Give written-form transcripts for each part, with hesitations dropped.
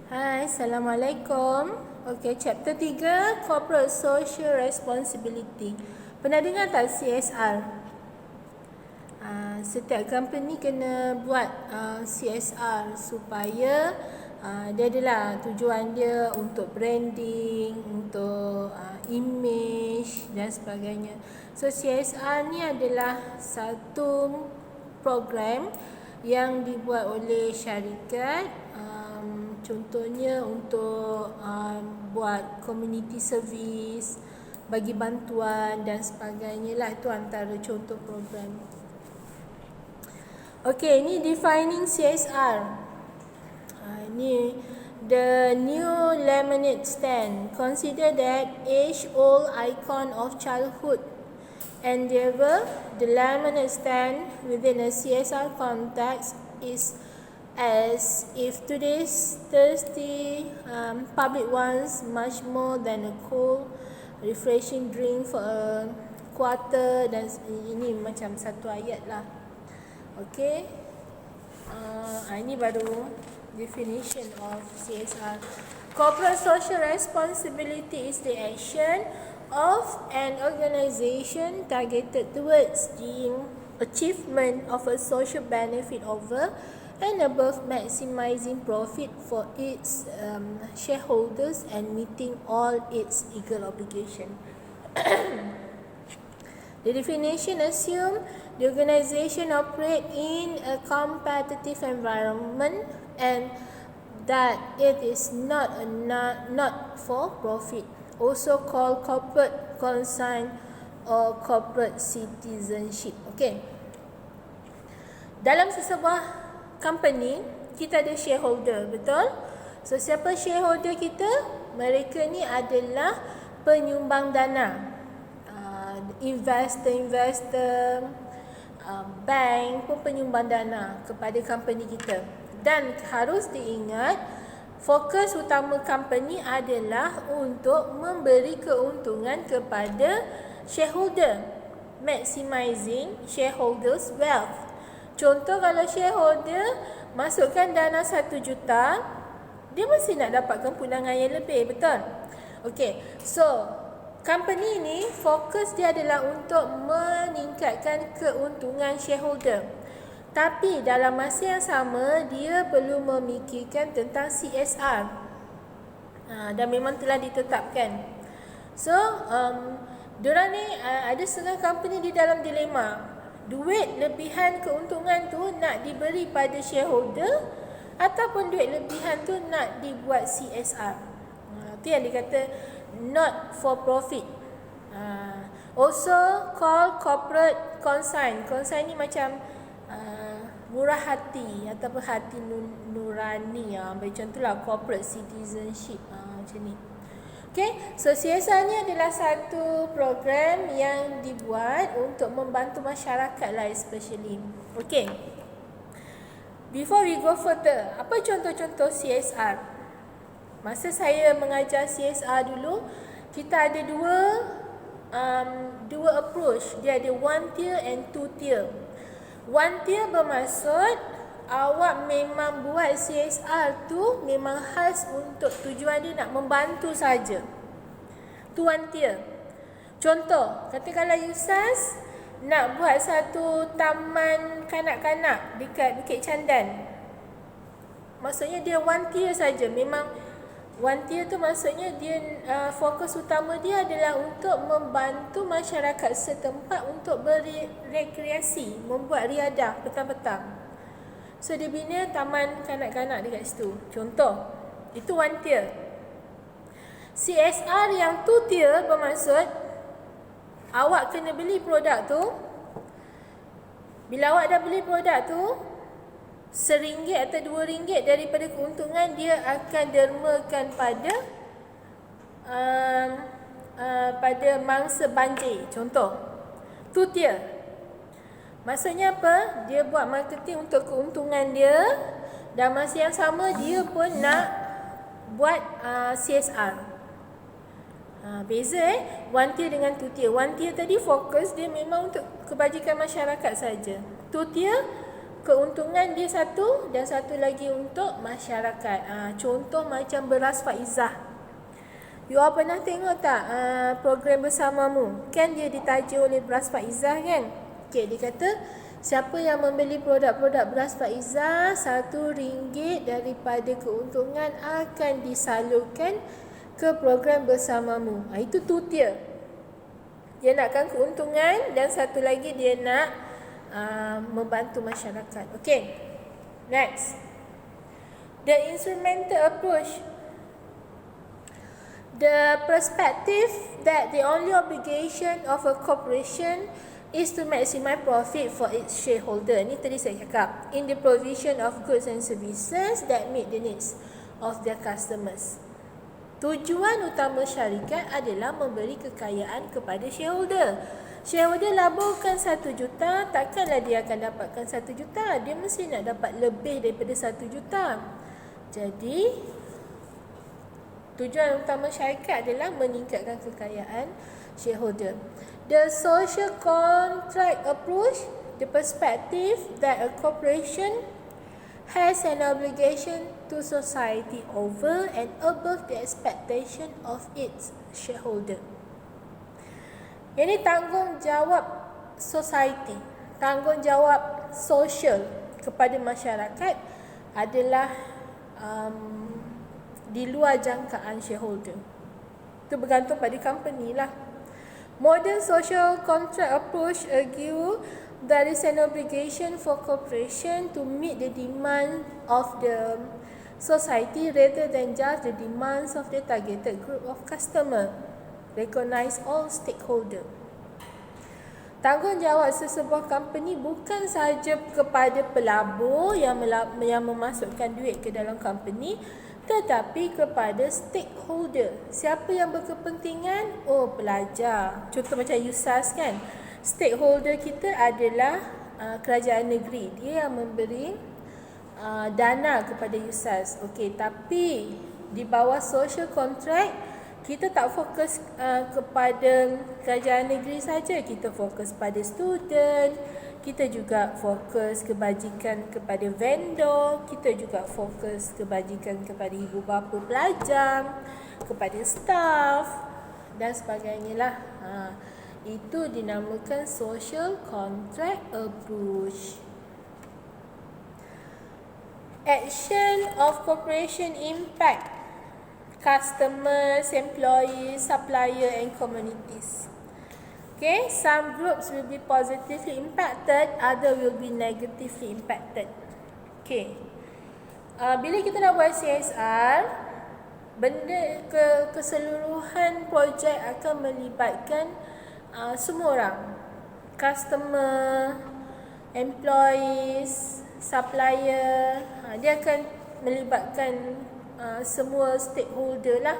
Hai, Assalamualaikum. Okey, chapter 3, Corporate Social Responsibility. Pernah dengar tak CSR? Setiap company kena buat CSR supaya dia adalah tujuan dia untuk branding, untuk image dan sebagainya. So CSR ni adalah satu program yang dibuat oleh syarikat, contohnya untuk buat community service, bagi bantuan dan sebagainya lah. Itu antara contoh program. Okey, ini defining CSR. Ini the new lemonade stand. Consider that age-old icon of childhood endeavor, the lemonade stand within a CSR context is as if today's thirsty public wants much more than a cool, refreshing drink for a quarter. Dan ini macam satu ayat lah. Okay, ini baru definition of CSR. Corporate social responsibility is the action of an organization targeted towards the achievement of a social benefit over and above maximizing profit for its shareholders and meeting all its legal obligations. The definition assumes the organization operates in a competitive environment and that it is not for profit, also called corporate concern or corporate citizenship. Okay. Dalam sesebuah company, kita ada shareholder, betul? So siapa shareholder kita? Mereka ni adalah penyumbang dana. Investor, bank pun penyumbang dana kepada company kita. Dan harus diingat, fokus utama company adalah untuk memberi keuntungan kepada shareholder, maximizing shareholders wealth. Contoh, kalau shareholder masukkan dana 1 juta, dia mesti nak dapatkan pundangan yang lebih, betul? Okey, so company ni fokus dia adalah untuk meningkatkan keuntungan shareholder. Tapi dalam masa yang sama, dia perlu memikirkan tentang CSR. Dan memang telah ditetapkan. So, diorang ni ada setengah company di dalam dilema. Duit lebihan keuntungan tu nak diberi pada shareholder ataupun duit lebihan tu nak dibuat CSR. Itu yang dikata not for profit. Also called corporate concern. Concern ni macam murah hati ataupun hati nurani. Contohlah corporate citizenship, macam ni. Okay, so CSR ni adalah satu program yang dibuat untuk membantu masyarakat lah, especially. Okay, before we go further, apa contoh-contoh CSR? Masa saya mengajar CSR dulu, kita ada dua approach. Dia ada one tier and two tier. One tier bermaksud awak memang buat CSR tu memang khas untuk tujuan dia nak membantu saja. Tu one tier. Contoh, katakanlah USAS nak buat satu taman kanak-kanak dekat Bukit Candan. Maksudnya dia one tier saja. Memang one tier tu maksudnya dia fokus utama dia adalah untuk membantu masyarakat setempat untuk berekreasi, membuat riadah petang-petang. So dia bina taman kanak-kanak dekat situ. Contoh, itu one tier. CSR yang two tier bermaksud awak kena beli produk tu. Bila awak dah beli produk tu, RM1 atau RM2 daripada keuntungan dia akan dermakan pada mangsa banjir. Contoh, two tier. Maksudnya apa? Dia buat marketing untuk keuntungan dia, dan masa yang sama dia pun nak buat CSR. Beza one tier dengan two tier. One tier tadi fokus dia memang untuk kebajikan masyarakat saja. Two tier keuntungan dia satu dan satu lagi untuk masyarakat. Contoh macam beras faizah. You all pernah tengok tak program bersamamu? Kan dia ditaja oleh beras faizah kan? Okay, dia kata siapa yang membeli produk-produk beras faizah, RM1 daripada keuntungan akan disalurkan ke program bersamamu. Itu two tier. Dia nakkan keuntungan dan satu lagi dia nak membantu masyarakat. Okay, next. The instrumental approach. The perspective that the only obligation of a corporation is to maximize profit for its shareholder. Ni tadi saya cakap. In the provision of goods and services that meet the needs of their customers. Tujuan utama syarikat adalah memberi kekayaan kepada shareholder. Shareholder laburkan 1 juta, takkanlah dia akan dapatkan 1 juta. Dia mesti nak dapat lebih daripada 1 juta. Jadi, tujuan utama syarikat adalah meningkatkan kekayaan shareholder. The social contract approach, the perspective that a corporation has an obligation to society over and above the expectation of its shareholder. Ini tanggungjawab society, tanggungjawab sosial kepada masyarakat adalah di luar jangkaan shareholder. Itu bergantung pada company lah. Modern social contract approach argue there is an obligation for corporation to meet the demand of the society rather than just the demands of the targeted group of customer. Recognize all stakeholder. Tanggungjawab sesebuah company bukan sahaja kepada pelabur yang memasukkan duit ke dalam company, tetapi kepada stakeholder. Siapa yang berkepentingan? Pelajar. Contoh macam USAS kan. Stakeholder kita adalah kerajaan negeri. Dia yang memberi dana kepada USAS. Okey, tapi di bawah social contract, kita tak fokus kepada kerajaan negeri saja. Kita fokus pada student. Kita juga fokus kebajikan kepada vendor. Kita juga fokus kebajikan kepada ibu bapa pelajar, kepada staff dan sebagainya lah. Itu dinamakan social contract approach. Action of corporation impact customers, employees, supplier and communities. Okay, some groups will be positively impacted, other will be negatively impacted. Okay, bila kita nak buat CSR, keseluruhan projek akan melibatkan semua orang. Customer, employees, supplier, dia akan melibatkan semua stakeholder lah.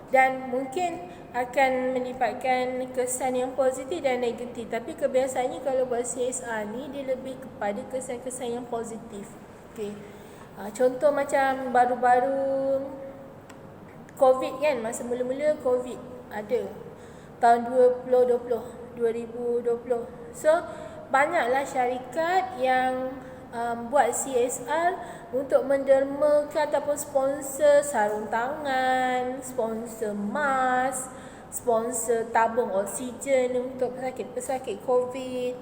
Dan mungkin akan melibatkan kesan yang positif dan negatif. Tapi kebiasaannya kalau buat CSR ni, dia lebih kepada kesan-kesan yang positif. Okay. Contoh macam baru-baru COVID kan, masa mula-mula COVID ada tahun 2020. So, banyaklah syarikat yang buat CSR untuk mendermakan ataupun sponsor sarung tangan, sponsor mask, sponsor tabung oksigen untuk pesakit COVID.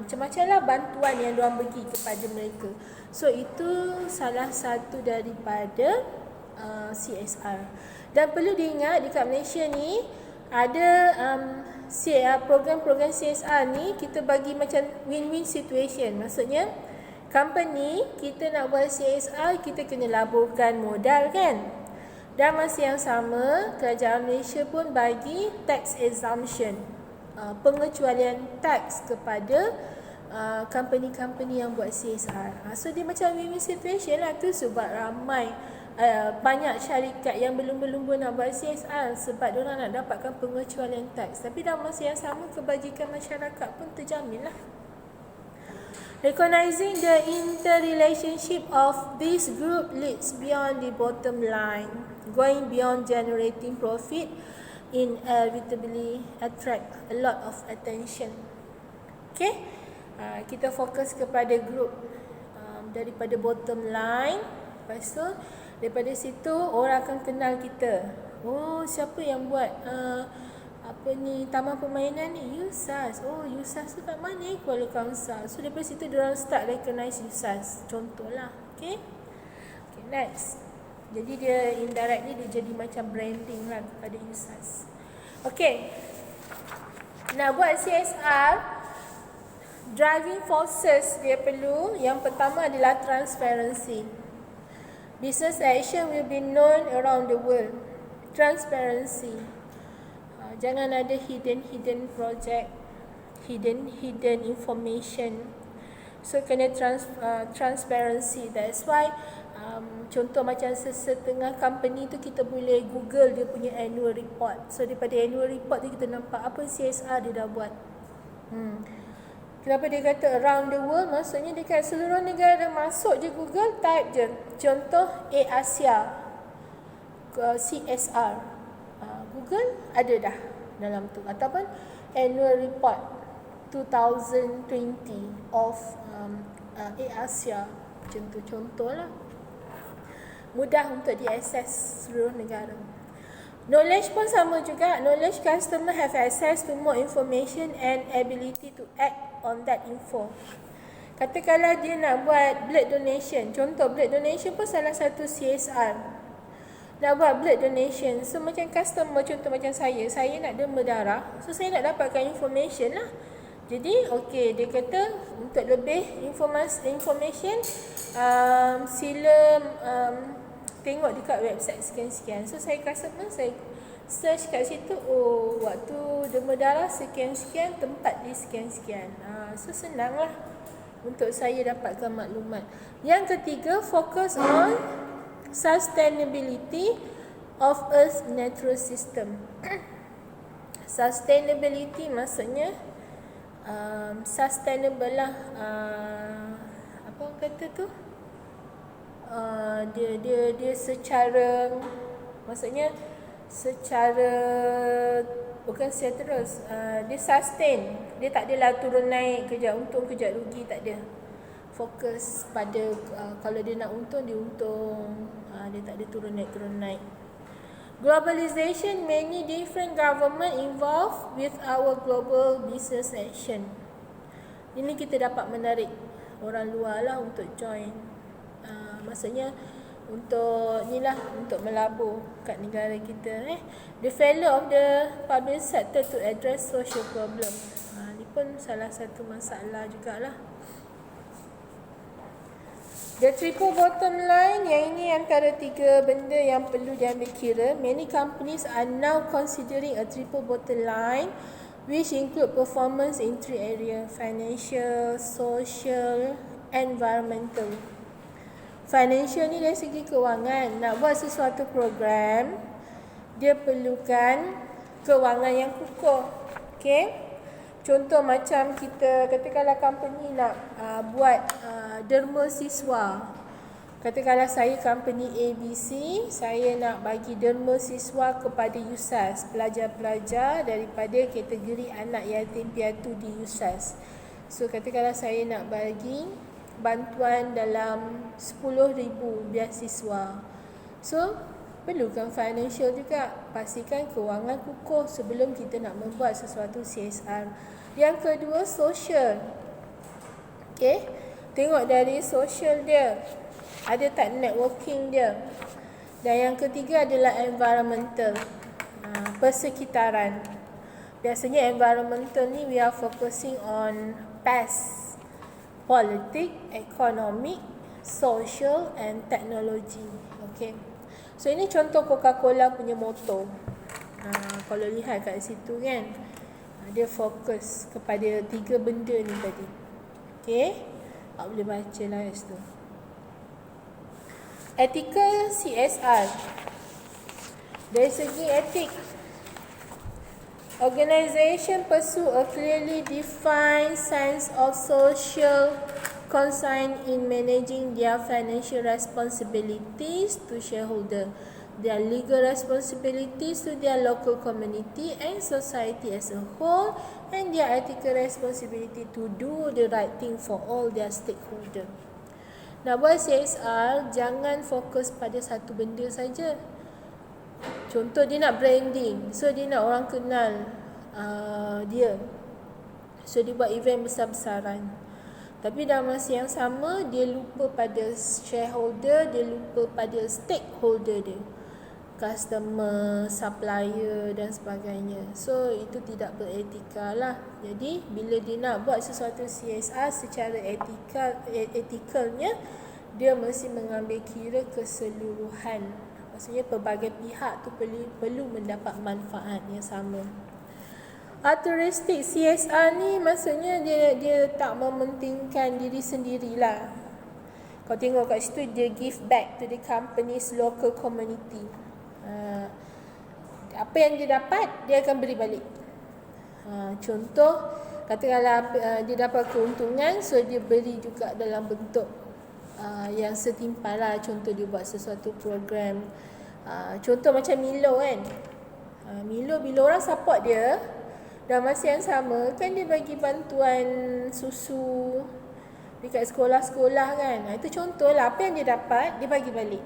Macam-macam lah bantuan yang diorang bagi kepada mereka. So itu salah satu daripada CSR. Dan perlu diingat dekat Malaysia ni ada program-program CSR ni kita bagi macam win-win situation. Maksudnya company kita nak buat CSR, kita kena laburkan modal kan. Dan masa yang sama kerajaan Malaysia pun bagi tax exemption, pengecualian tax kepada company-company yang buat CSR. So dia macam win-win situation lah tu sebab ramai banyak syarikat yang belum nak buat CSR sebab diorang nak dapatkan pengecualian tax. Tapi dalam masa yang sama kebajikan masyarakat pun terjamin lah. Recognizing the interrelationship of this group leads beyond the bottom line. Going beyond generating profit inevitably attract a lot of attention. Okay? kita fokus kepada group daripada bottom line. Lepas tu daripada situ orang akan kenal kita. Oh, siapa yang buat taman permainan ni? USAS. Oh, USAS tu kat mana? Kuala Kangsar. So daripada situ diorang start recognize USAS. Contohlah. Okay, next. Jadi dia indirectly dia jadi macam branding lah kepada USAS. Okay, nak buat CSR, driving forces dia perlu. Yang pertama adalah transparency. Business action will be known around the world. Transparency. Jangan ada hidden project, hidden information. So kena transparency. That's why contoh macam setengah company tu kita boleh Google dia punya annual report. So daripada annual report tu kita nampak apa CSR dia dah buat. Kenapa dia kata around the world? Maksudnya dekat seluruh negara. Masuk je Google, type je contoh Asia CSR, Google ada dah dalam tu. Ataupun annual report 2020 of Asia. Contoh lah. Mudah untuk diakses seluruh negara. Knowledge pun sama juga. Knowledge customer have access to more information and ability to act on that info. Katakanlah dia nak buat blood donation. Contoh blood donation pun salah satu CSR. Nak buat blood donation. So macam customer, contoh macam saya nak derma darah. So saya nak dapatkan information lah. Jadi dia kata untuk lebih information sila tengok dekat website sekian-sekian. So saya customer, saya search kat situ, waktu derma darah sekian-sekian, tempat di sekian-sekian. So senanglah untuk saya dapatkan maklumat. Yang ketiga, focus on sustainability of Earth's natural system. Sustainability maksudnya sustainable lah. Apa orang kata tu? Dia secara, maksudnya secara bukan secara terus, dia sustain. Dia tak adalah turun naik, kejap untung kejap rugi, tak ada. Fokus pada kalau dia nak untung, dia untung. Dia tak ada turun naik. Globalization, many different government involved with our global business action. Ini kita dapat menarik orang luar lah untuk join. Maksudnya untuk melabur kat negara kita. The failure of the public sector to address social problem. Ini pun salah satu masalah jugalah. The triple bottom line, yang ini antara 3 benda yang perlu diambil kira. Many companies are now considering a triple bottom line which include performance in 3 areas: financial, social, environmental. Financial ni dari segi kewangan. Nak buat sesuatu program, dia perlukan kewangan yang kukuh. Okay? Contoh macam kita, katakanlah company nak buat derma siswa. Katakanlah saya company ABC, saya nak bagi derma siswa kepada USAS, pelajar-pelajar daripada kategori anak yatim piatu di USAS. So katakanlah saya nak bagi bantuan dalam 10,000 beasiswa. So perlukan financial juga. Pastikan kewangan kukuh sebelum kita nak membuat sesuatu CSR. Yang kedua, social. Okay, tengok dari social dia, ada tak networking dia. Dan yang ketiga adalah environmental, persekitaran. Biasanya environmental ni we are focusing on past, politik, economic, social and technology. Okay, so ini contoh Coca-Cola punya motto. Kalau lihat kat situ kan, dia fokus kepada 3 benda ni tadi. Okay, awak boleh baca lah kat situ. Ethical CSR. Dari segi etik, organization pursue a clearly defined sense of social concern in managing their financial responsibilities to shareholder. their legal responsibilities to their local community and society as a whole, and their ethical responsibility to do the right thing for all their stakeholders. Nak buat CSR, jangan fokus pada satu benda saja. Contoh dia nak branding, so dia nak orang kenal dia, so dia buat event besar-besaran. Tapi dalam masa yang sama, dia lupa pada shareholder, dia lupa pada stakeholder dia, customer, supplier dan sebagainya. So itu tidak beretika lah. Jadi bila dia nak buat sesuatu CSR secara etikalnya, dia mesti mengambil kira keseluruhan. Maksudnya pelbagai pihak tu perlu mendapat manfaat yang sama. Altruistic CSR ni maksudnya dia tak mementingkan diri sendirilah. Kau tengok kat situ, dia give back to the company's local community. Apa yang dia dapat, dia akan beri balik. Contoh, katakanlah dia dapat keuntungan, so dia beri juga dalam bentuk yang setimpal lah. Contoh dia buat sesuatu program, contoh macam Milo kan. Milo bila orang support dia, dan masa yang sama kan dia bagi bantuan susu dekat sekolah-sekolah kan. Itu contoh lah, apa yang dia dapat, dia bagi balik.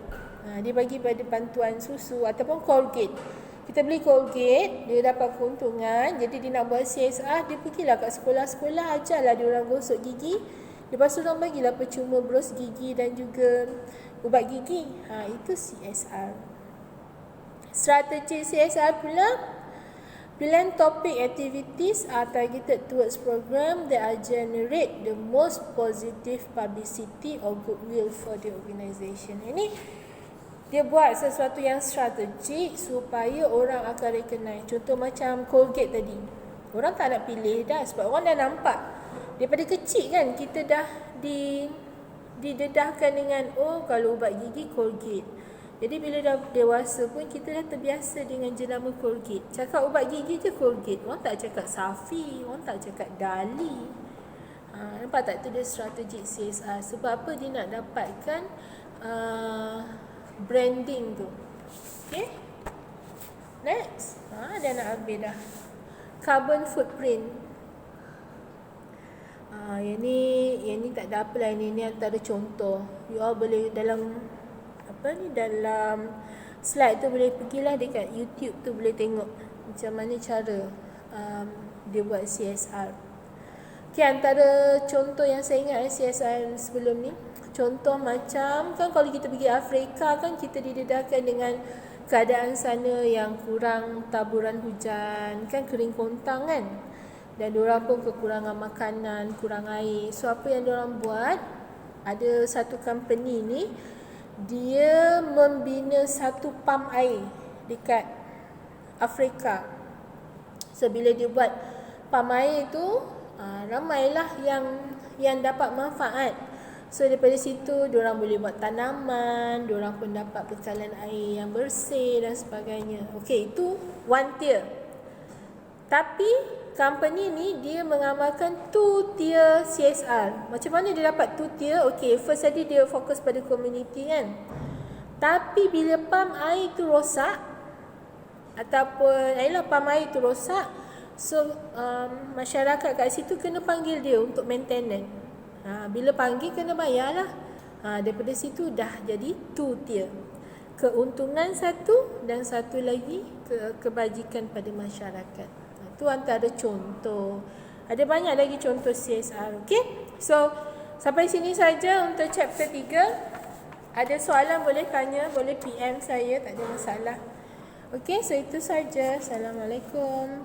Dia bagi pada bantuan susu ataupun Colgate. Kita beli Colgate, dia dapat keuntungan, jadi dia nak buat CSR, dia pergilah kat sekolah-sekolah, ajarlah dia orang gosok gigi. Lepas tu orang bagilah percuma bros gigi dan juga ubat gigi. Itu CSR. Strategi CSR pula, philanthropic activities are targeted towards program that are generate the most positive publicity or goodwill for the organisation. Ini dia buat sesuatu yang strategik supaya orang akan recognize. Contoh macam Colgate tadi, orang tak nak pilih dah sebab orang dah nampak. Daripada kecil kan kita dah didedahkan dengan kalau ubat gigi Colgate. Jadi bila dah dewasa pun kita dah terbiasa dengan jenama Colgate. Cakap ubat gigi je Colgate. Orang tak cakap Safi, orang tak cakap Dali. Nampak tak, tu dia strategik CSR. Sebab apa? Dia nak dapatkan branding tu. Okay, next. Dah nak habis dah. Carbon footprint. Yang ni tak ada apa lah. Ini antara contoh. You all boleh dalam dalam slide tu boleh pergilah dekat YouTube tu, boleh tengok macam mana cara dia buat CSR. Okay, antara contoh yang saya ingat CSR sebelum ni, contoh macam kan kalau kita pergi Afrika kan kita didedahkan dengan keadaan sana yang kurang taburan hujan, kan kering kontang kan, dan diorang pun kekurangan makanan, kurang air. So apa yang diorang buat, ada satu company ni, dia membina satu pam air dekat Afrika. So bila dia buat pam air tu, ramailah yang dapat manfaat. So daripada situ diorang boleh buat tanaman, diorang pun dapat bekalan air yang bersih dan sebagainya. Okey, itu one tier. Tapi company ni dia mengamalkan two tier CSR. Macam mana dia dapat two tier? Okey, first tadi dia fokus pada community kan. Tapi bila pam air tu rosak, ataupun pam air tu rosak, so masyarakat kat situ kena panggil dia untuk maintenance. Bila panggil kena bayar lah. Daripada situ dah jadi two tier. Keuntungan satu dan satu lagi kebajikan pada masyarakat. Itu antara contoh. Ada banyak lagi contoh CSR. Okay, so sampai sini saja untuk chapter 3. Ada soalan boleh tanya, boleh PM saya, tak ada masalah. Okay, so itu saja. Assalamualaikum.